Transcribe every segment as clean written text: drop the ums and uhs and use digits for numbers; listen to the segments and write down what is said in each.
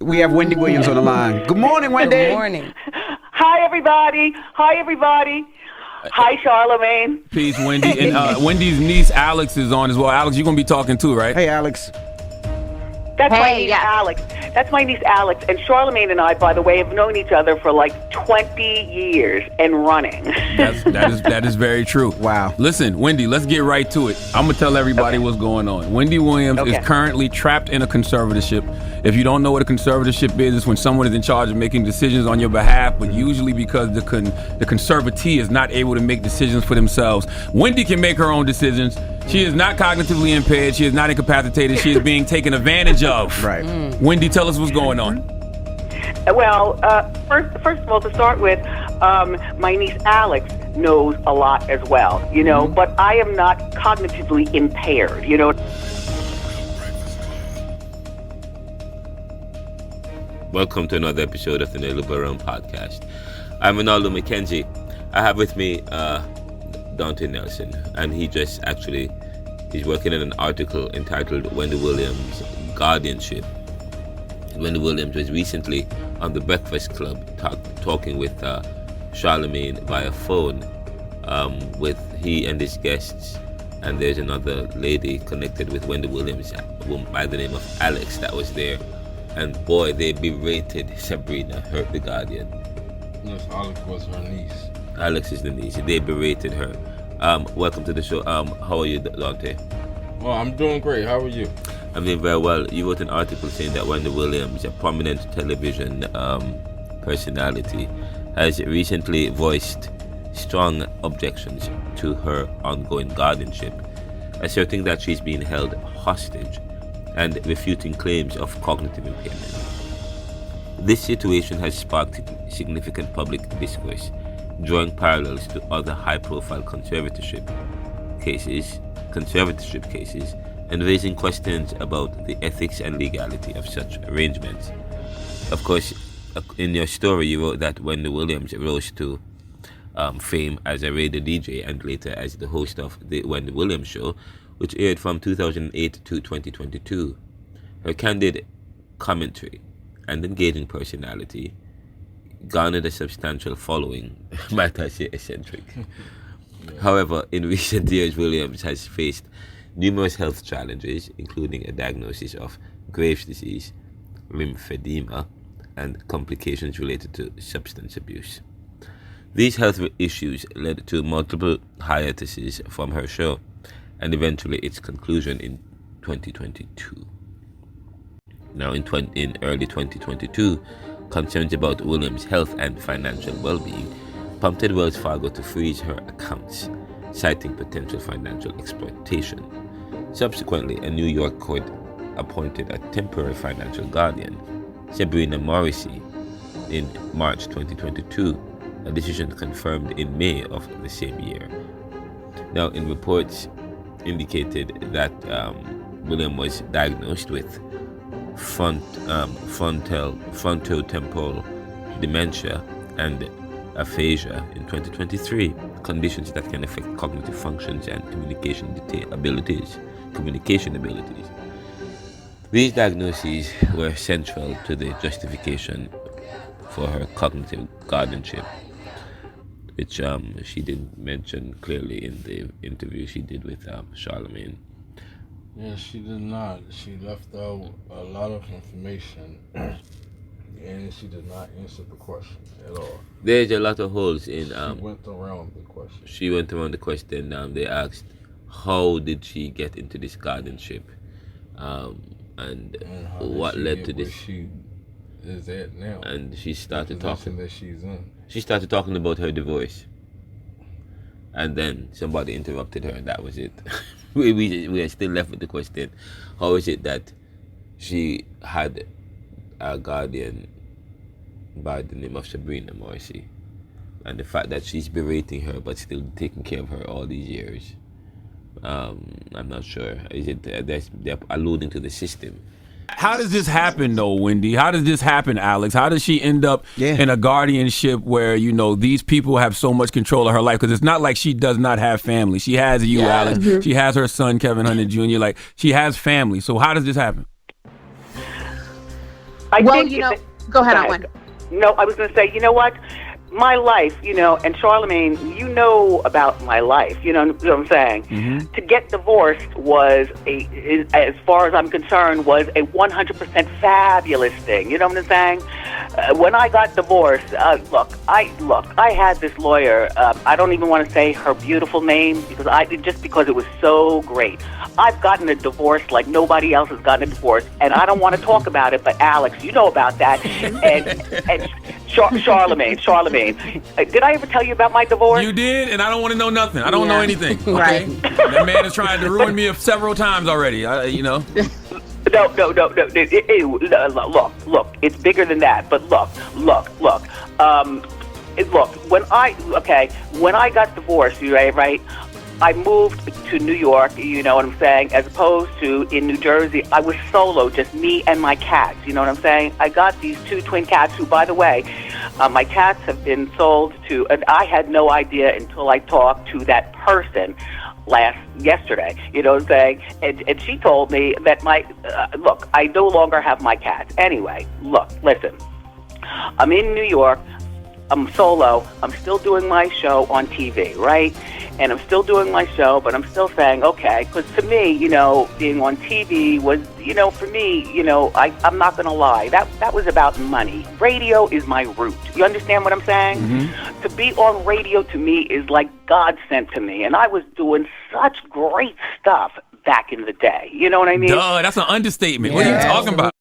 We have Wendy Williams on the line. Good morning, Wendy. Good morning. Hi, everybody. Hi, Charlemagne. Peace, Wendy. And Wendy's niece, Alex, is on as well. Alex, you're going to be talking too, right? Hey, Alex. That's my niece, Alex. That's my niece, Alex. And Charlemagne and I, by the way, have known each other for like 20 years and running. That is very true. Wow. Listen, Wendy, let's get right to it. I'm going to tell everybody what's going on. Wendy Williams is currently trapped in a conservatorship. If you don't know what a conservatorship is, it's when someone is in charge of making decisions on your behalf, but usually because the conservatee is not able to make decisions for themselves. Wendy can make her own decisions. She is not cognitively impaired. She is not incapacitated. She is being taken advantage of. Right. Wendy, tell us what's going on. Well, first of all, to start with, my niece Alex knows a lot as well, you know, but I am not cognitively impaired, you know. Welcome to another episode of the Neoliberal Round Podcast. I'm Renaldo McKenzie. I have with me Donte Nelson, and he's working on an article entitled Wendy Williams' Guardianship. Wendy Williams was recently on the Breakfast Club talking with Charlemagne via phone with he and his guests, and there's another lady connected with Wendy Williams by the name of Alex that was there. And boy, they berated Sabrina, the Guardian. Yes, Alex was her niece. Alex is the niece. They berated her. Welcome to the show. How are you, Donte? Well, I'm doing great. How are you? I'm doing very well. You wrote an article saying that Wendy Williams, a prominent television personality, has recently voiced strong objections to her ongoing guardianship, asserting that she's being held hostage and refuting claims of cognitive impairment. This situation has sparked significant public discourse, drawing parallels to other high-profile conservatorship cases, and raising questions about the ethics and legality of such arrangements. Of course, in your story, you wrote that Wendy Williams rose to fame as a radio DJ and later as the host of The Wendy Williams Show, which aired from 2008 to 2022. Her candid commentary and engaging personality garnered a substantial following, might I say eccentric. However, in recent years, Williams has faced numerous health challenges, including a diagnosis of Graves' disease, lymphedema, and complications related to substance abuse. These health issues led to multiple hiatuses from her show, and eventually its conclusion in 2022. Now, in early 2022, concerns about Williams' health and financial well-being prompted Wells Fargo to freeze her accounts, citing potential financial exploitation. Subsequently, a New York court appointed a temporary financial guardian, Sabrina Morrisey, in March 2022, a decision confirmed in May of the same year. Now, in reports indicated that William was diagnosed with frontotemporal dementia and aphasia in 2023, conditions that can affect cognitive functions and communication abilities. These diagnoses were central to the justification for her cognitive guardianship, which she didn't mention clearly in the interview she did with Charlemagne. Yeah, she did not. She left out a lot of information, and she did not answer the question at all. There's a lot of holes in. She went around the question. She went around the question. They asked, how did she get into this guardianship, and what led to this? She is at now, and she started talking that she's in. She started talking about her divorce, and then somebody interrupted her, and that was it. we are still left with the question: how is it that she had a guardian by the name of Sabrina Morrisey, and the fact that she's berating her but still taking care of her all these years? I'm not sure. Is it they're alluding to the system? How does this happen, though, Wendy? How does this happen, Alex? How does she end up in a guardianship where, you know, these people have so much control of her life? Because it's not like she does not have family. She has you, Alex. Mm-hmm. She has her son, Kevin Hunter Jr. Like, she has family. So how does this happen? Go ahead, Aunt Wendy. No, I was going to say, you know what? My life, and Charlemagne, you know about my life, you know what I'm saying? Mm-hmm. To get divorced was, as far as I'm concerned, was a 100% fabulous thing, you know what I'm saying? When I got divorced, look, I had this lawyer, I don't even want to say her beautiful name, because it was so great. I've gotten a divorce like nobody else has gotten a divorce, and I don't want to talk about it, but Alex, you know about that, and Charlemagne, did I ever tell you about my divorce? You did, and I don't want to know nothing. I don't know anything. Okay? Right. That man has tried to ruin me several times already. No. Look, it's bigger than that. But look. When I got divorced, right? I moved to New York, you know what I'm saying, as opposed to in New Jersey, I was solo, just me and my cats, you know what I'm saying? I got these 2 twin cats who, by the way, my cats have been sold to, and I had no idea until I talked to that person yesterday, you know what I'm saying? And she told me that I no longer have my cats. Anyway, listen, I'm in New York, I'm solo, I'm still doing my show on TV, right? And I'm still doing my show, but I'm still saying, okay, because to me, being on TV was, for me, I'm not going to lie. That was about money. Radio is my root. You understand what I'm saying? Mm-hmm. To be on radio to me is like God sent to me. And I was doing such great stuff back in the day. You know what I mean? Duh, that's an understatement. What are you talking about?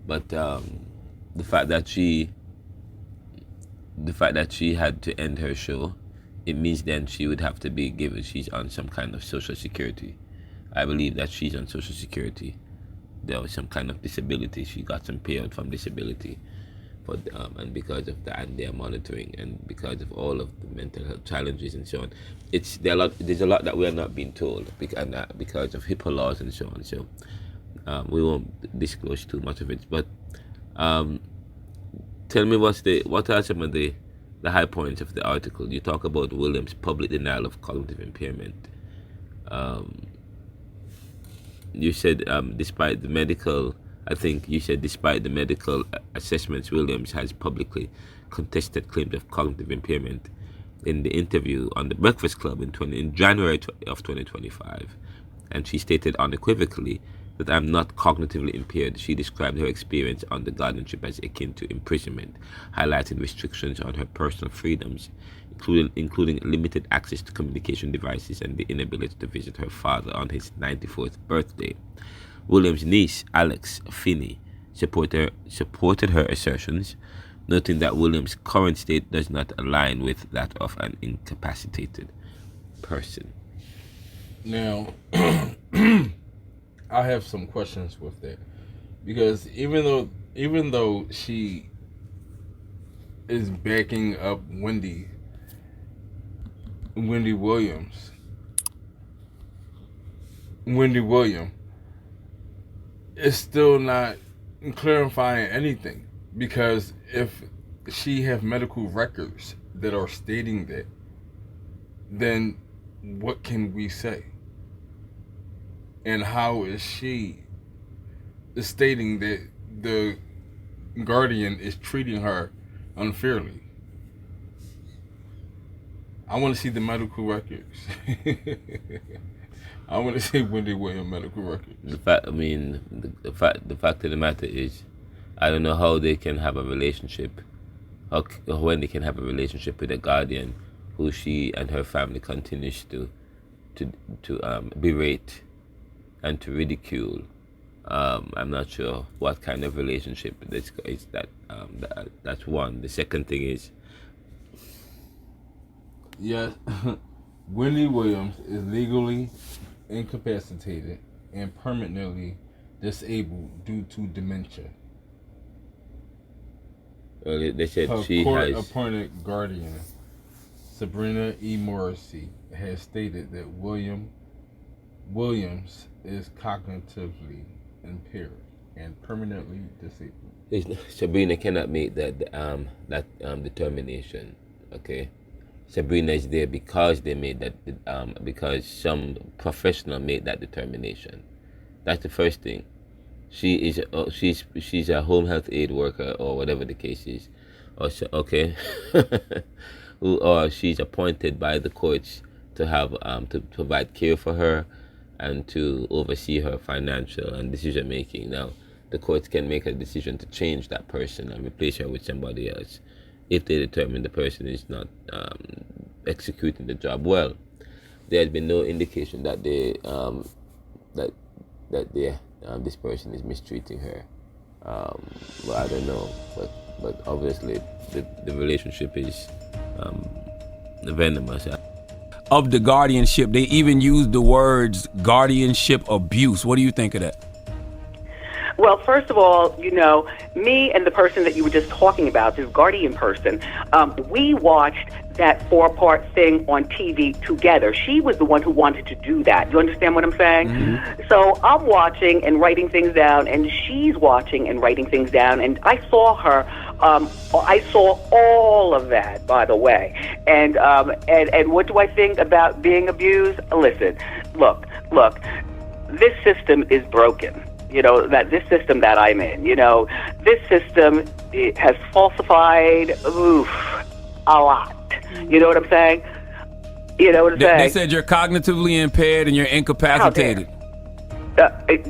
But the fact that she had to end her show, it means then she would have to be given, she's on some kind of social security. I believe that she's on social security. There was some kind of disability. She got some payout from disability. And because of that, and their monitoring, and because of all of the mental health challenges and so on, there's a lot that we are not being told because of HIPAA laws and so on. So we won't disclose too much of it. But tell me, what are some of the high points of the article? You talk about Williams' public denial of cognitive impairment. You said despite the medical assessments, Williams has publicly contested claims of cognitive impairment in the interview on The Breakfast Club in January of 2025. And she stated unequivocally that I'm not cognitively impaired. She described her experience on the guardianship as akin to imprisonment, highlighting restrictions on her personal freedoms, including limited access to communication devices and the inability to visit her father on his 94th birthday. Williams' niece, Alex Finney, supported her assertions, noting that Williams' current state does not align with that of an incapacitated person. Now, I have some questions with that, because even though she is backing up Wendy Williams, it's still not clarifying anything, because if she have medical records that are stating that, then what can we say? And how is she stating that the guardian is treating her unfairly? I want to see the medical records. I want to see Wendy Williams medical records. The fact of the matter is, I don't know how they can have a relationship, how Wendy can have a relationship with a guardian who she and her family continues to berate and to ridicule. I'm not sure what kind of relationship this is. That's one. The second thing is, yes, Wendy Williams is legally incapacitated and permanently disabled due to dementia. They said her she has court-appointed guardian, Sabrina Morrisey, has stated that Williams is cognitively impaired and permanently disabled. Sabrina cannot make that determination. Okay, Sabrina is there because they made that because some professional made that determination. That's the first thing. she's a home health aid worker or whatever the case is, or or she's appointed by the courts to have to provide care for her and to oversee her financial and decision making. Now, the courts can make a decision to change that person and replace her with somebody else if they determine the person is not executing the job well. There has been no indication that this person is mistreating her. Well, I don't know, but obviously the relationship is venomous. Of the guardianship, they even use the words guardianship abuse. What do you think of that? Well, first of all, me and the person that you were just talking about, this guardian person, we watched that 4-part thing on TV together. She was the one who wanted to do that. You understand what I'm saying? Mm-hmm. So I'm watching and writing things down, and she's watching and writing things down, and I saw her. I saw all of that, by the way. And what do I think about being abused? Listen, look. This system is broken. That this system that I'm in, this system has falsified a lot. You know what I'm saying? They said you're cognitively impaired and you're incapacitated.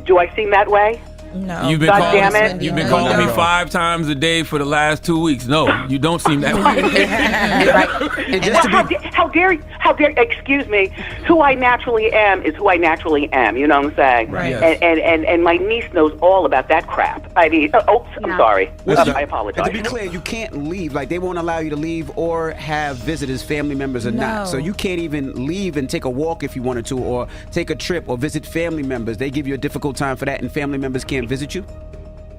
Do I seem that way? No. You've been calling me 5 times a day for the last 2 weeks. No, you don't seem that way. How dare excuse me, who I naturally am is who I naturally am, you know what I'm saying? Right. Yes. And my niece knows all about that crap. I mean, I'm sorry. I apologize. And to be clear, you can't leave. Like, they won't allow you to leave or have visitors, family members or not. So you can't even leave and take a walk if you wanted to, or take a trip or visit family members. They give you a difficult time for that, and family members can't visit you?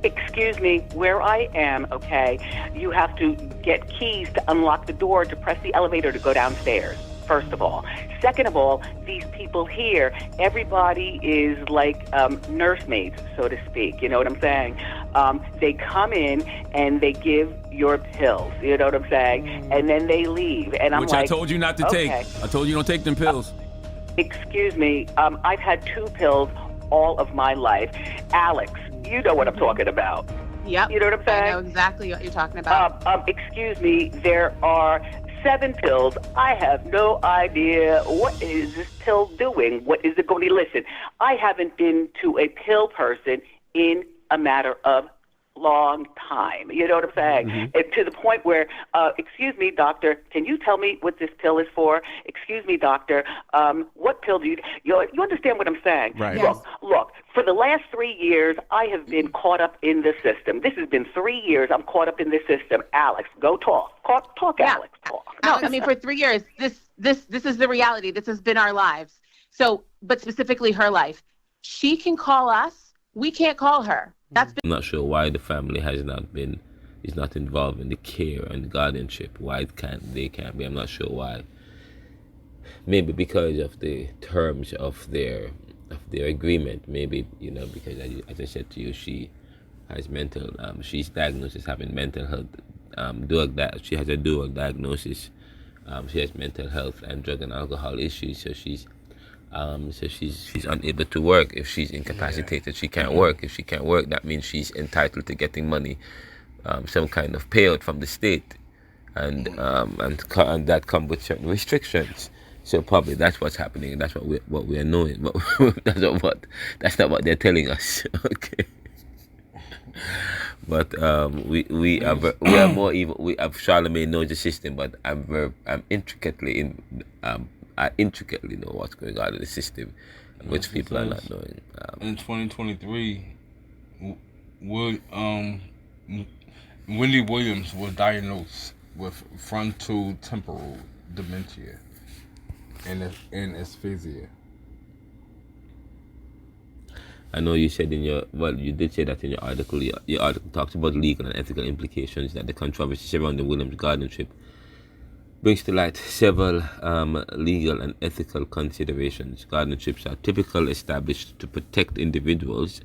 Excuse me, where I am, okay, you have to get keys to unlock the door to press the elevator to go downstairs, first of all. Second of all, these people here, everybody is like nursemaids, so to speak, you know what I'm saying? They come in and they give your pills, you know what I'm saying? And then they leave, and I'm Which like... I told you not to take. I told you don't take them pills. Excuse me, I've had 2 pills all of my life. Alex, you know what I'm talking about. Yep. You know what I'm saying? I know exactly what you're talking about. Excuse me, there are 7 pills. I have no idea what is this pill doing. What is it going to... Listen, I haven't been to a pill person in a matter of long time. You know what I'm saying? Mm-hmm. And to the point where, excuse me, doctor, can you tell me what this pill is for? Excuse me, doctor, what pill do you understand what I'm saying? Right. Yes. Look, for the last 3 years, I have been caught up in the system. This has been 3 years I'm caught up in this system. Alex, go talk. Talk, yeah. Alex, talk. No, I mean, for 3 years, this is the reality. This has been our lives. So, but specifically her life. She can call us. We can't call her. I'm not sure why the family is not involved in the care and the guardianship. Why they can't be? I'm not sure why. Maybe because of the terms of their agreement. Maybe because as I said to you, she has she's diagnosed as having mental health. She has a dual diagnosis. She has mental health and drug and alcohol issues. So she's unable to work. If she's incapacitated, she can't work. If she can't work, that means she's entitled to getting money, some kind of payout from the state, and that comes with certain restrictions. So probably that's what's happening. That's what we are knowing. But that's not what they're telling us. Okay. But we are more evil. Charlemagne knows the system, but I'm intricately in. I intricately know what's going on in the system, which people are not knowing. In 2023, Wendy Williams was diagnosed with frontotemporal dementia and asphyxia. I know you said you did say that in your article. Your article talks about legal and ethical implications that the controversy surrounding Williams' guardianship brings to light several legal and ethical considerations. Guardianships are typically established to protect individuals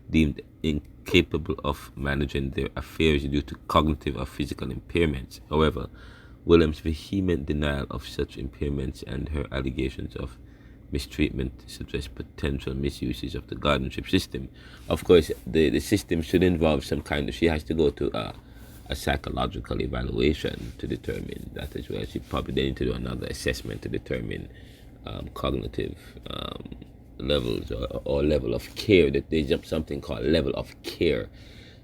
deemed incapable of managing their affairs due to cognitive or physical impairments. However, Williams' vehement denial of such impairments and her allegations of mistreatment, such as potential misuses of the guardianship system. Of course, the system should involve some kind of, she has to go to a psychological evaluation to determine that as well. She probably then need to do another assessment to determine cognitive levels or level of care. That there's something called level of care.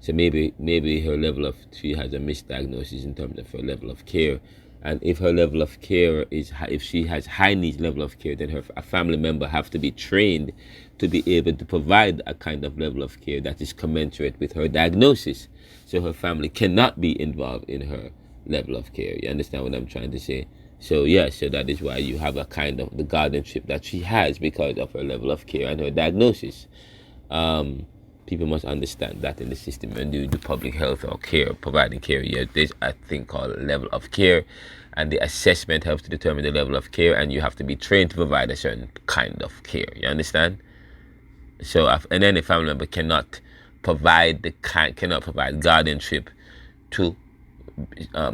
So maybe her level of, she has a misdiagnosis in terms of her level of care. And if her level of care is, if she has high needs level of care, then a family member have to be trained to be able to provide a kind of level of care that is commensurate with her diagnosis. So her family cannot be involved in her level of care. You understand what I'm trying to say? So yes, so that is why you have a kind of the guardianship that she has because of her level of care and her diagnosis. People must understand that in the system, when you do public health or care, providing care, there's a thing called level of care, and the assessment helps to determine the level of care, and you have to be trained to provide a certain kind of care. You understand? So, and then a family member cannot provide guardianship to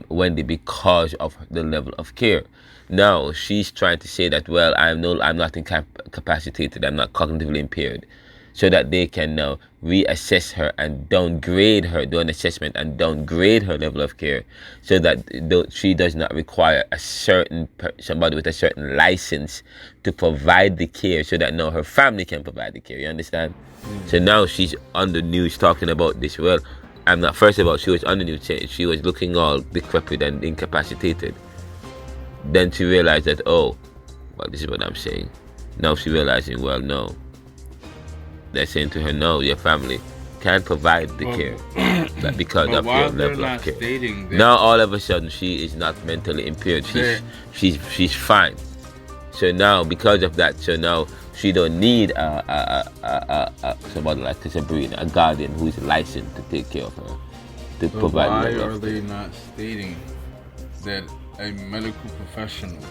Wendy because of the level of care. Now she's trying to say that, well, I'm not incapacitated, I'm not cognitively impaired, so that they can now reassess her and downgrade her, do an assessment and downgrade her level of care, so that she does not require a certain somebody with a certain license to provide the care, so that now her family can provide the care. You understand? So now she's on the news talking about this. Well, I'm not. First of all, she was on the news saying she was looking all decrepit and incapacitated. Then she realized that, oh, well, this is what I'm saying. Now she's realizing, well, no. They're saying to her, no, your family can't provide the care because of your level of care. Now all of a sudden she is not mentally impaired. She's fine. So now because of that, so now she don't need somebody like Sabrina, a guardian who is licensed to take care of her, to provide. Why are they not stating that a medical professional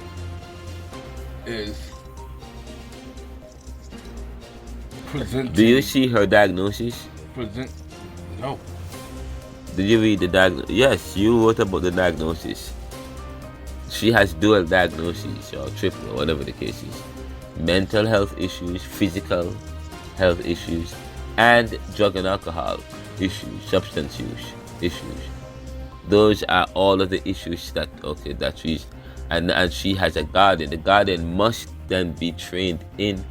is presenting? Do you see her diagnosis? No. Did you read the diagnosis? Yes, you wrote about the diagnosis. She has dual diagnoses, or triple, or whatever the case is. Mental health issues, physical health issues, and drug and alcohol issues, substance use issues. Those are all of the issues that she's, and she has a guardian. The guardian must then be trained in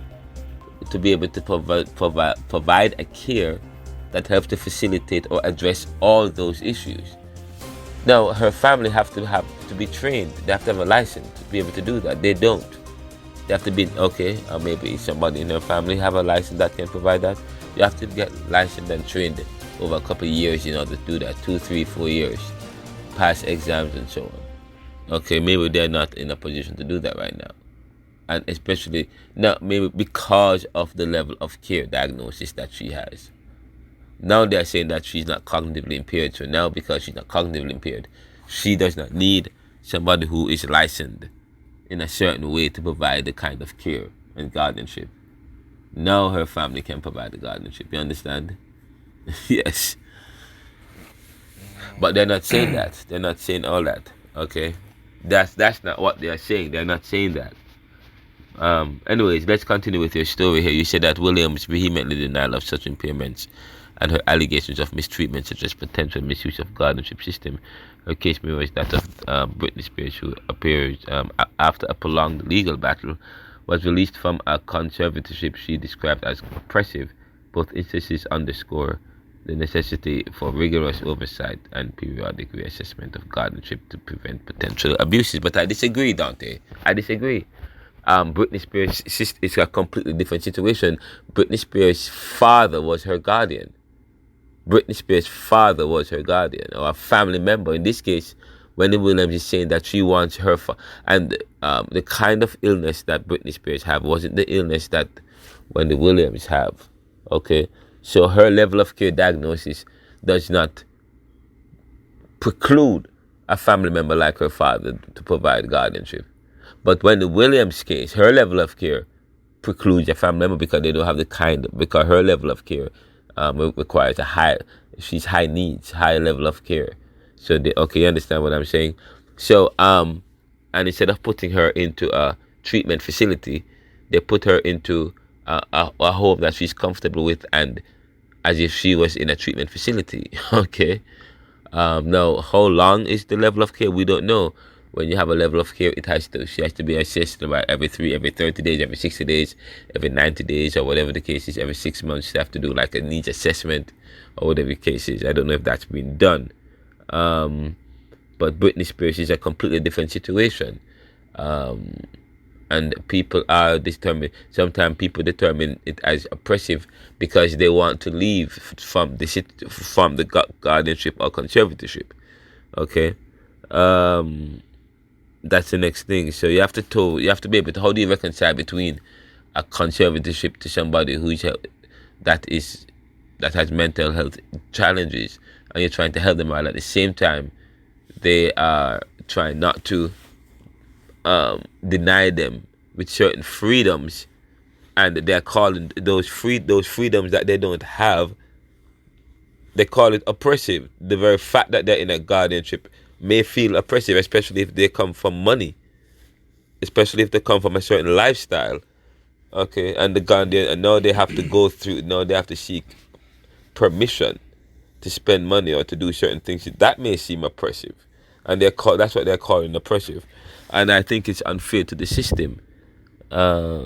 to be able to provide a care that helps to facilitate or address all those issues. Now, her family have to be trained. They have to have a license to be able to do that. They don't. They have to be, or maybe somebody in her family have a license that can provide that. You have to get licensed and trained over a couple of years, to do that, 2, 3, 4 years, pass exams and so on. Okay, maybe they're not in a position to do that right now. And especially now, maybe because of the level of care diagnosis that she has. Now they're saying that she's not cognitively impaired. So now, because she's not cognitively impaired, she does not need somebody who is licensed in a certain way to provide the kind of care and guardianship. Now her family can provide the guardianship. You understand? Yes. But they're not saying that. They're not saying all that. Okay? That's not what they're saying. They're not saying that. Anyways, let's continue with your story here. You said that Williams vehemently denied of such impairments and her allegations of mistreatment, such as potential misuse of guardianship system. Her case mirrors that of Britney Spears, who appears after a prolonged legal battle, was released from a conservatorship she described as oppressive. Both instances underscore the necessity for rigorous oversight and periodic reassessment of guardianship to prevent potential abuses. But I disagree, Donte. I disagree. Britney Spears is a completely different situation. Britney Spears' father was her guardian. Britney Spears' father was her guardian, or a family member. In this case, Wendy Williams is saying that she wants her and the kind of illness that Britney Spears have wasn't the illness that Wendy Williams have. Okay, so her level of care diagnosis does not preclude a family member like her father to provide guardianship. But when the Williams case, her level of care precludes a family member because they don't have because her level of care requires she's high needs, high level of care. So you understand what I'm saying? So and instead of putting her into a treatment facility, they put her into a home that she's comfortable with, and as if she was in a treatment facility. Okay. Now, how long is the level of care? We don't know. When you have a level of care, she has to be assessed about every 30 days, every 60 days, every 90 days, or whatever the case is. Every 6 months, you have to do like a needs assessment, or whatever the case is. I don't know if that's been done. But Britney Spears is a completely different situation. And people are determined. Sometimes people determine it as oppressive because they want to leave from the guardianship or conservatorship. Okay. That's the next thing. So you have to be able to, how do you reconcile between a conservatorship to somebody that has mental health challenges, and you're trying to help them out at the same time they are trying not to deny them with certain freedoms, and they're calling those freedoms that they don't have, they call it oppressive. The very fact that they're in a guardianship may feel oppressive, especially if they come from money, especially if they come from a certain lifestyle. Okay, and the guardian, and now they have to seek permission to spend money or to do certain things. That may seem oppressive, and that's what they're calling oppressive. And I think it's unfair to the system. I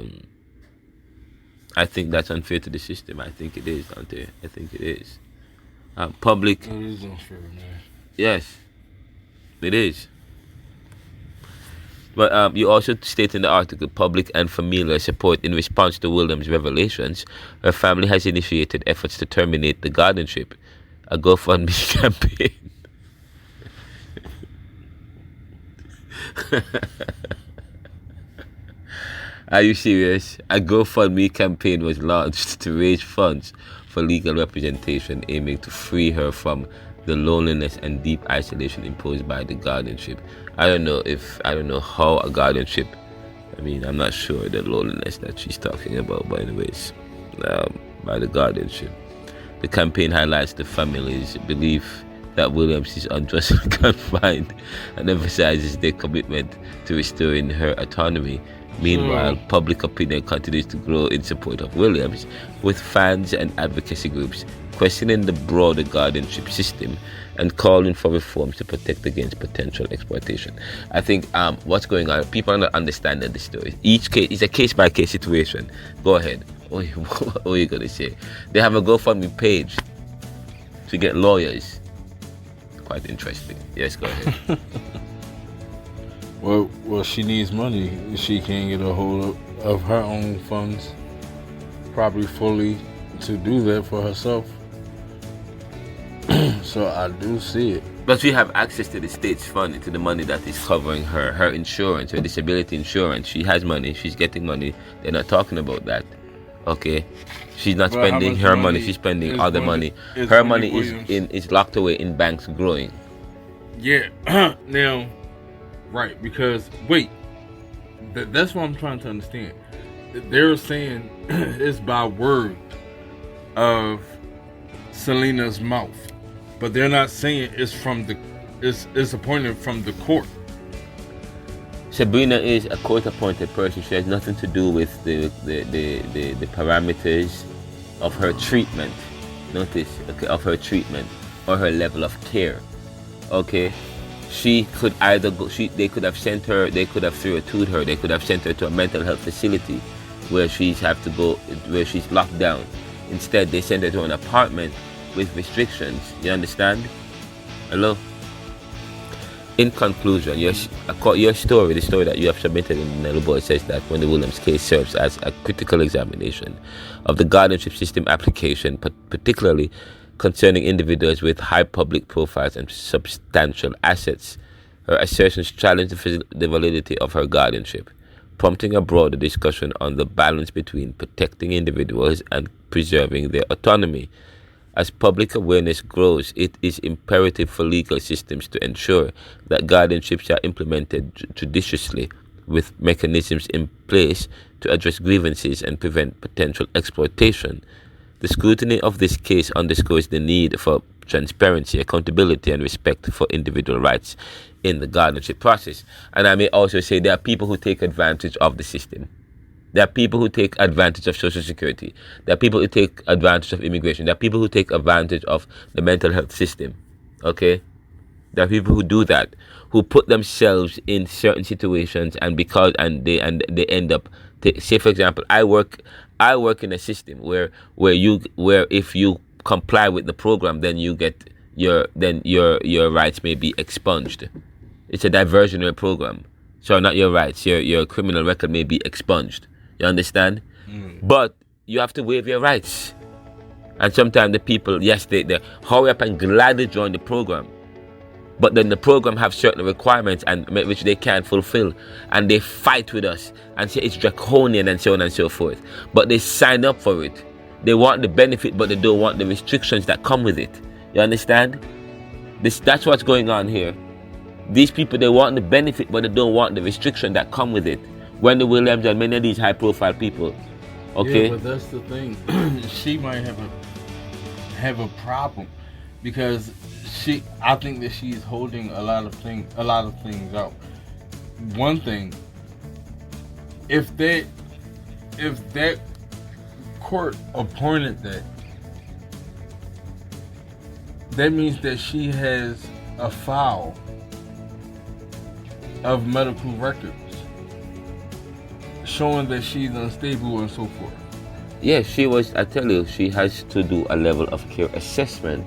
think that's unfair to the system. I think it is, Donte. I think it is. Public. It is unfair, man. Yes, it is. But you also state in the article, public and familial support in response to Williams' revelations. Her family has initiated efforts to terminate the guardianship. A GoFundMe campaign. Are you serious? A GoFundMe campaign was launched to raise funds for legal representation, aiming to free her from the loneliness and deep isolation imposed by the guardianship. I don't know how a guardianship, I'm not sure the loneliness that she's talking about, but anyways, by the guardianship. The campaign highlights the family's belief that Williams is unjustly confined and emphasizes their commitment to restoring her autonomy. Meanwhile, public opinion continues to grow in support of Williams, with fans and advocacy groups questioning the broader guardianship system and calling for reforms to protect against potential exploitation. I think what's going on, people are not understanding the story. Each case is a case-by-case situation. Go ahead. What are you going to say? They have a GoFundMe page to get lawyers. Quite interesting. Yes, go ahead. Well, she needs money. She can't get a hold of her own funds, probably fully, to do that for herself. So I do see it. But she have access to the state's fund, to the money that is covering her insurance, her disability insurance. She has money. She's getting money. They're not talking about that. Okay, she's not spending her money. She's spending other money. Her money is locked away in banks, growing. Yeah. Now. Right, because that's what I'm trying to understand. They're saying it's by word of Selena's mouth, but they're not saying it's appointed from the court. Sabrina is a court-appointed person. She has nothing to do with the parameters of her treatment. Notice, okay, of her treatment or her level of care. Okay. She could either go. They could have sent her. They could have through-toured her. They could have sent her to a mental health facility where she's locked down. Instead, they sent her to an apartment with restrictions. You understand? Hello. In conclusion, your story, the story that you have submitted in the Neoliberal, says that Wendy Williams' case serves as a critical examination of the guardianship system application, particularly concerning individuals with high public profiles and substantial assets. Her assertions challenge the validity of her guardianship, prompting a broader discussion on the balance between protecting individuals and preserving their autonomy. As public awareness grows, it is imperative for legal systems to ensure that guardianships are implemented judiciously, with mechanisms in place to address grievances and prevent potential exploitation. The scrutiny of this case underscores the need for transparency, accountability, and respect for individual rights in the guardianship process. And I may also say there are people who take advantage of the system. There are people who take advantage of Social Security. There are people who take advantage of immigration. There are people who take advantage of the mental health system. Okay? There are people who do that, who put themselves in certain situations, and they end up. Say, for example, I work in a system where if you comply with the program, then you get your rights may be expunged. It's a diversionary program. So not your rights, your criminal record may be expunged. You understand? But you have to waive your rights. And sometimes the people, yes, they hurry up and gladly join the program. But then the program have certain requirements and which they can't fulfill. And they fight with us and say it's draconian and so on and so forth. But they sign up for it. They want the benefit, but they don't want the restrictions that come with it. You understand? That's what's going on here. These people, they want the benefit, but they don't want the restriction that come with it. Wendy Williams and many of these high-profile people. Okay? Yeah, but that's the thing. She might have a problem because I think that she's holding a lot of things out. One thing, if that court appointed that means that she has a file of medical records showing that she's unstable and so forth. Yeah, I tell you, she has to do a level of care assessment,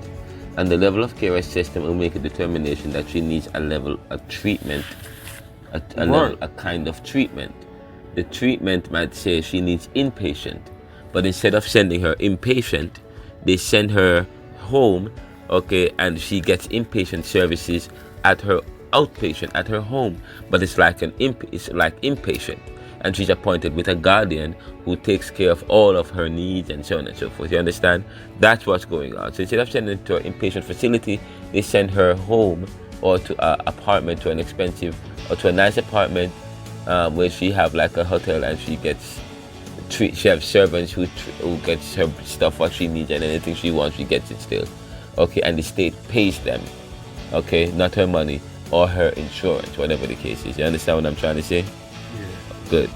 and the level of care assessment will make a determination that she needs a level of treatment, a kind of treatment. The treatment might say she needs inpatient, but instead of sending her inpatient, they send her home, okay, and she gets inpatient services at her outpatient at her home, but it's like inpatient, and she's appointed with a guardian who takes care of all of her needs and so on and so forth. You understand? That's what's going on. So instead of sending her to an inpatient facility, they send her home or to an apartment, to an expensive or to a nice apartment where she have like a hotel, and she has servants who gets her stuff what she needs, and anything she wants she gets it still. Okay, and the state pays them. Okay, not her money or her insurance, whatever the case is. You understand what I'm trying to say? Yeah. Good.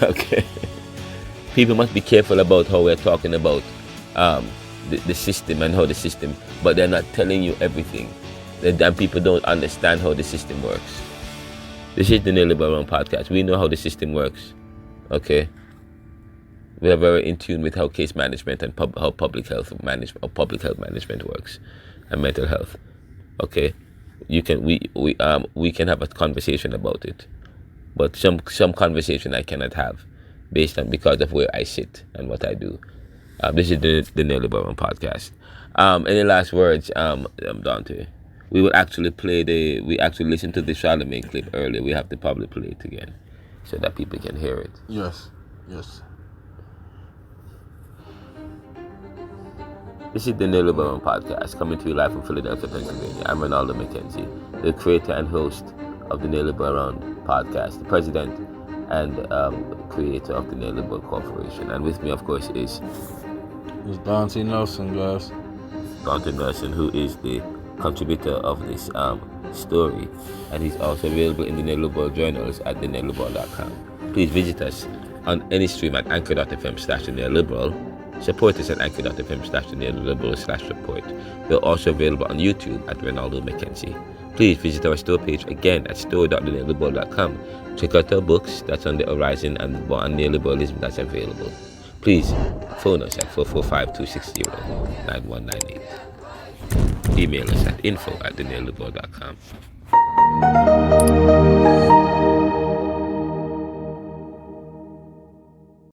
Okay. People must be careful about how we're talking about the system and how the system, but they're not telling you everything. And people don't understand how the system works. This is the Neoliberal Round Podcast. We know how the system works. Okay? We are very in tune with how case management and how public health management works, and mental health. Okay, we can have a conversation about it, but some conversation I cannot have because of where I sit and what I do. This is the Neoliberal Round Podcast. Any last words, Donte? We actually listened to the Charlemagne clip earlier. We have to probably play it again so that people can hear it. Yes. This is the Neoliberal Round Podcast, coming to you live from Philadelphia, Pennsylvania. I'm Renaldo McKenzie, the creator and host of the Neoliberal Round Podcast, the president and creator of the Neoliberal Corporation. And with me, of course, is Donte Nelson, guys. Donte Nelson, who is the contributor of this story, and he's also available in the Neoliberal Journals at neoliberal.com. Please visit us on any stream at anchor.fm/neoliberal. Support us at anchor.fm/neoliberal/support. We're also available on YouTube at Renaldo McKenzie. Please visit our store page again at store.neoliberal.com. Check out our books that's on the horizon and on neoliberalism that's available. Please phone us at 445-260-9198. Email us at info@neoliberal.com.